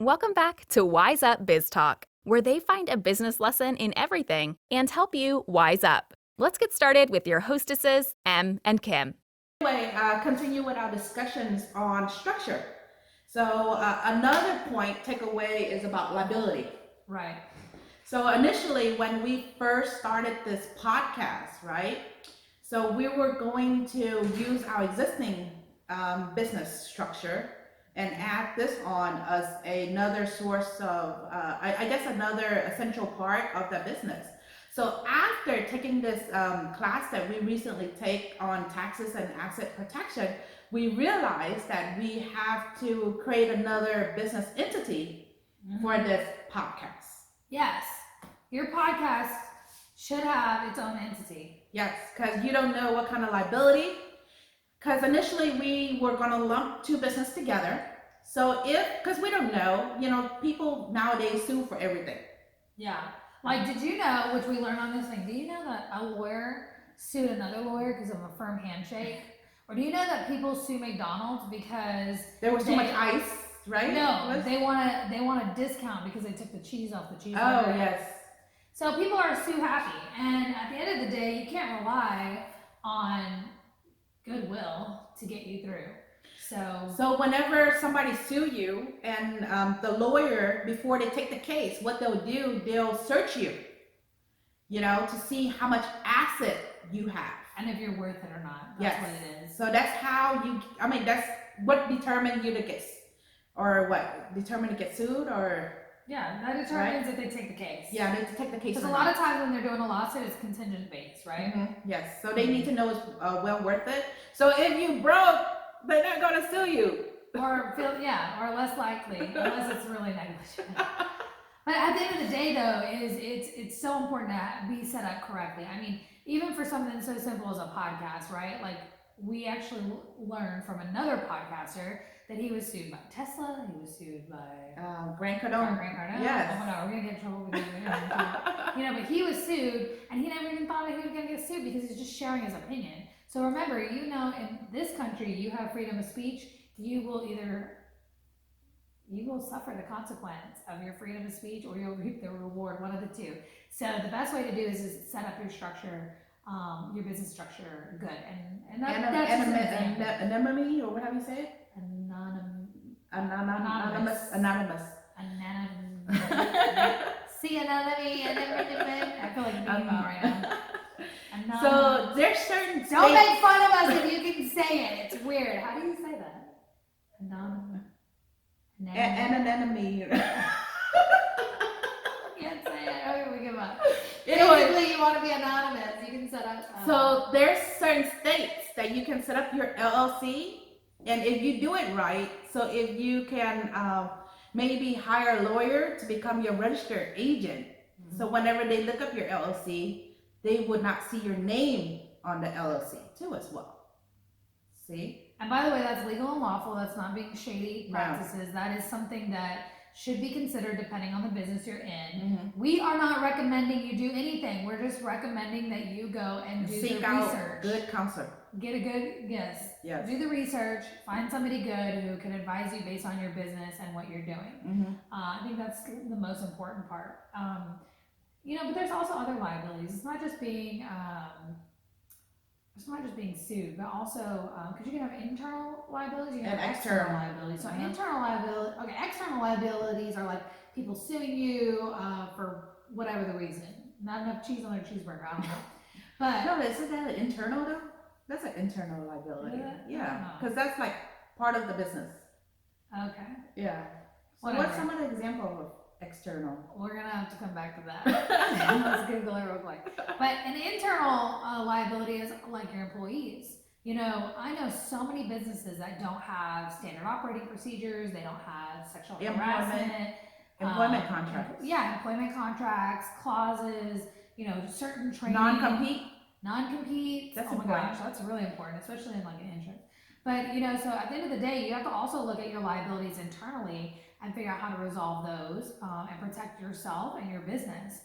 Welcome back to Wise Up Biz Talk, where they find a business lesson in everything and help you wise up. Let's get started with your hostesses, Em and Kim. Anyway, continue with our discussions on structure. So another point, takeaway, is about liability. Right. So initially, when we first started this podcast, right? So we were going to use our existing business structure and add this on as another source of, I guess, another essential part of the business. So after taking this class that we recently take on taxes and asset protection, we realized that we have to create another business entity for this podcast. Yes. Your podcast should have its own entity. Yes, because you don't know what kind of liability. Because initially we were going to lump two businesses together. So because we don't know, people nowadays sue for everything. Yeah. Like, did you know, which we learned on this thing, do you know that a lawyer sued another lawyer because of a firm handshake? Or do you know that people sue McDonald's because there was too much ice, right? No, they want a discount because they took the cheese off the cheeseburger. Oh, yes. So people are sue happy, and at the end of the day, you can't rely on goodwill to get you through. So whenever somebody sue you and the lawyer, before they take the case, what they'll do, they'll search you, to see how much asset you have. And if you're worth it or not. That's what it is. So that's how that's what determines you to get, or what, determine to get sued, or? Yeah, that determines if they take the case. Yeah, they take the case. Because a lot of times when they're doing a lawsuit, it's contingent based, right? Mm-hmm. Yes, so they need to know it's well worth it. So if you broke, they're not going to sue you. Or less likely, unless it's really negligent. But at the end of the day, though, it's so important to be set up correctly. I mean, even for something so simple as a podcast, right? Like, we actually learned from another podcaster that he was sued by Tesla. He was sued by Grant Cardone. Yes. Oh no, we're gonna get in trouble. But he was sued, and he never even thought that he was gonna get sued because he's just sharing his opinion. So remember, in this country, you have freedom of speech. You will suffer the consequence of your freedom of speech, or you'll reap the reward. One of the two. So the best way to do is set up your structure, your business structure, good, and that's anonymity, or what have you said? Anonymous. See anonymity, I feel like being right now. So there's certain states. Don't make fun of us if you can say it. It's weird. How do you say that? Anonymity. Can't say it. Okay, we give up. Anyway, basically, you want to be anonymous. You can set up. So there's certain states that you can set up your LLC, and if you do it right, so if you can maybe hire a lawyer to become your registered agent, so whenever they look up your LLC, they would not see your name on the LLC too as well. See? And by the way, that's legal and lawful. That's not being shady practices. No. That is something that should be considered depending on the business you're in. Mm-hmm. We are not recommending you do anything. We're just recommending that you go and do seek the out research. Good counselor. Get a good, yes. Do the research. Find somebody good who can advise you based on your business and what you're doing. Mm-hmm. I think that's the most important part. But there's also other liabilities. It's not just being sued, but also because you can have internal liabilities, you can have external liabilities. So external liabilities are like people suing you for whatever the reason. Not enough cheese on their cheeseburger. I don't know. But no, isn't that an internal though? That's an internal liability. Yeah, because that's like part of the business. Okay. Yeah. So what's some of the example of external? We're gonna have to come back to that. Let's Google it real quick. But an internal liability is like your employees. I know so many businesses that don't have standard operating procedures. They don't have sexual harassment, employment contracts. Yeah, employment contracts, clauses. Certain training. Non-compete. That's my gosh, that's really important, especially in like an insurance. But so at the end of the day, you have to also look at your liabilities internally and figure out how to resolve those and protect yourself and your business.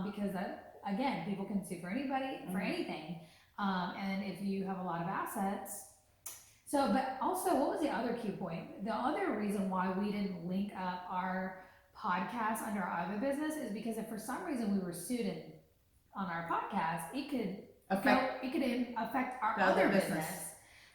Because that, again, people can sue for anybody, for anything. And if you have a lot of assets, So, but also, what was the other key point? The other reason why we didn't link up our podcast under our other business is because if for some reason we were sued on our podcast, it could affect our The other other business.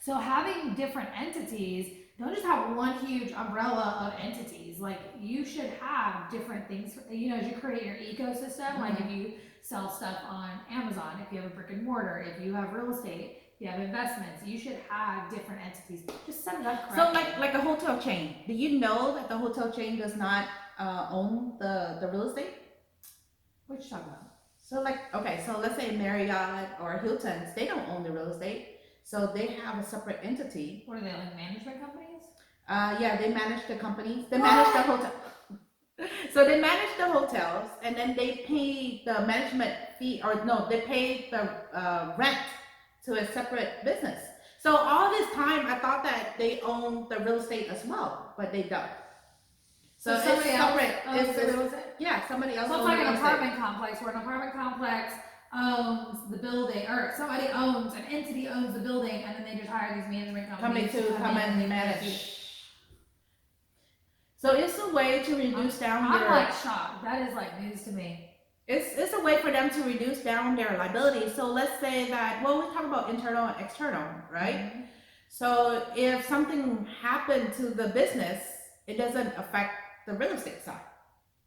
So having different entities, don't just have one huge umbrella of entities. Like you should have different things. You know, as you create your ecosystem, like if you sell stuff on Amazon, if you have a brick and mortar, if you have real estate, if you have investments, you should have different entities. Just set it up correctly. So like a hotel chain, do you know that the hotel chain does not own the real estate? What you talking about? So like, okay, so let's say Marriott or Hilton's, they don't own the real estate. So they have a separate entity. What are they, like management companies? Yeah, they manage the companies. They manage the hotel. So they manage the hotels, and then they pay the management fee, or no, they pay the rent to a separate business. So all this time, I thought that they own the real estate as well, but they don't. So it's somebody else separate. owns the real estate? Yeah, somebody else So it's owns like the an real estate. apartment complex, where an apartment complex owns the building, or somebody owns, an entity owns the building, and then they just hire these management companies to come and manage. So it's a way to reduce down I'm your. like shocked. That is like news to me. It's a way for them to reduce down their liability. So let's say that, well, we talk about internal and external, right? Mm-hmm. So if something happened to the business, it doesn't affect the real estate side.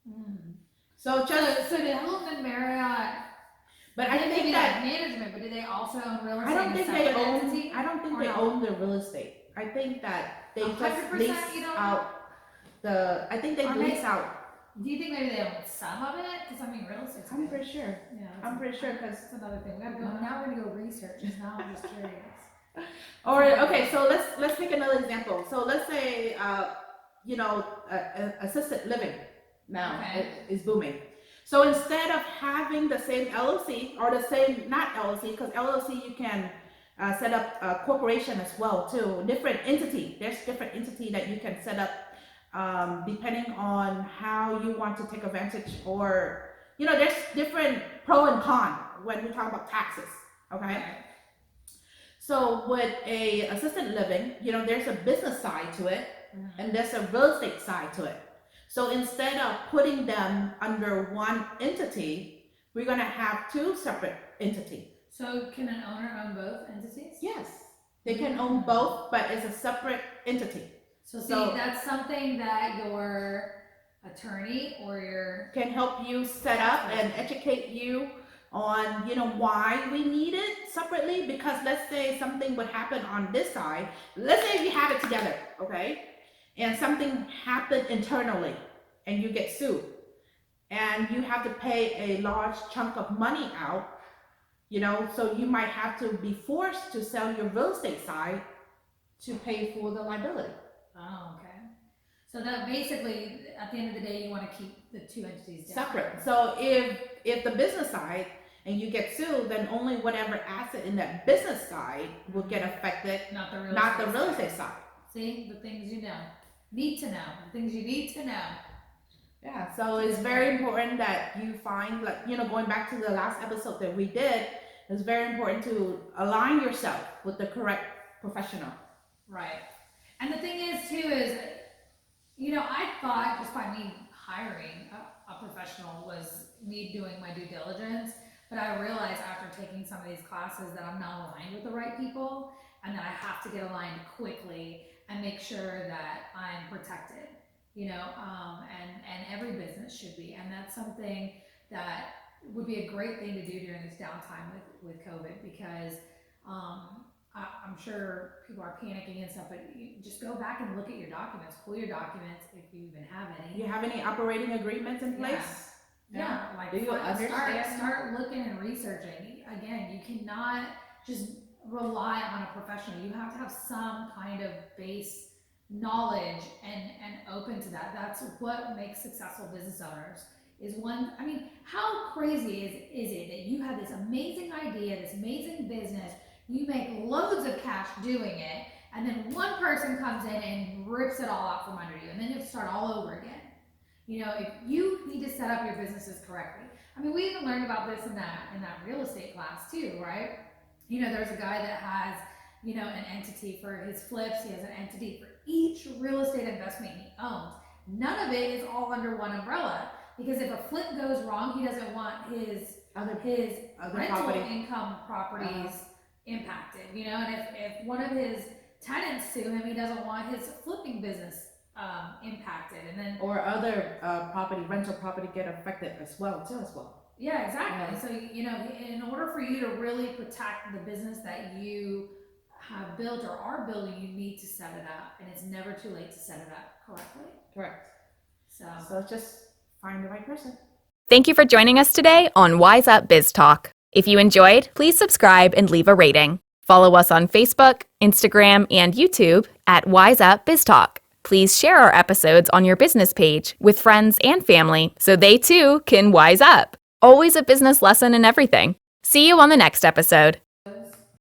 Mm-hmm. So just, So did Hilton and Marriott? but I think that management, but do they also own real estate? I don't think they own. Entity, I don't think they own the real estate. I think that they just 100% lease you don't out the. I think they Or lease maybe- out. Do you think maybe they own some of it? Because I mean, real estate's I'm good. pretty sure. Yeah, I'm pretty sure because. that's another thing. We gotta go. Now we're gonna go research. 'Cause now I'm just curious. Or okay, so let's take another example. So let's say assisted living now Okay. is booming. So instead of having the same LLC or the same not LLC, because LLC you can set up a corporation as well too. Different entity. There's different entity that you can set up depending on how you want to take advantage, or there's different pro and con when we talk about taxes. Okay. So with a assisted living, there's a business side to it, and there's a real estate side to it. So instead of putting them under one entity, we're gonna have two separate entities. So can an owner own both entities? Yes, they can own both, but it's a separate entity. So So- that's something that your attorney or your Can help you set up and educate you on why we need it separately, because let's say something would happen on this side. Let's say if you have it together, okay, and something happened internally and you get sued and you have to pay a large chunk of money out, so you might have to be forced to sell your real estate side to pay for the liability. Oh, okay. So that basically, at the end of the day, you want to keep the two entities Separate. So if the business side and you get sued, then only whatever asset in that business side will get affected, not the real not estate the real side. estate side. See, the things you need to know, the things you need to know. Yeah, so it's very important that you find, like, going back to the last episode that we did, it's very important to align yourself with the correct professional. Right. And the thing is too is, I thought just by me hiring a professional was me doing my due diligence, but I realized after taking some of these classes that I'm not aligned with the right people, and that I have to get aligned quickly and make sure that I'm protected, and every business should be. And that's something that would be a great thing to do during this downtime with COVID, because I'm sure people are panicking and stuff, but you just go back and look at your documents, pull your documents if you even have any. You have any operating agreements in place? Yeah, like Do you understand? start looking and researching. Again, you cannot just rely on a professional. You have to have some kind of base knowledge and open to that. That's what makes successful business owners. How crazy is it that you have this amazing idea, this amazing business, you make loads of cash doing it, and then one person comes in and rips it all out from under you, and then you have to start all over again. If you need to set up your businesses correctly. We even learned about this in that real estate class too, right? There's a guy that has an entity for his flips. He has an entity for each real estate investment he owns. None of it is all under one umbrella, because if a flip goes wrong, he doesn't want his Other rental property. income properties impacted, and if one of his tenants sue him, he doesn't want his flipping business impacted, and then Or other rental property get affected as well. yeah, exactly. So in order for you to really protect the business that you have built or are building, you need to set it up, and it's never too late to set it up correctly. Correct. So just find the right person. Thank you for joining us today on Wise Up Biz Talk. If you enjoyed, please subscribe and leave a rating. Follow us on Facebook, Instagram, and YouTube at Wise Up Biz Talk. Please share our episodes on your business page with friends and family so they too can wise up. Always a business lesson in everything. See you on the next episode.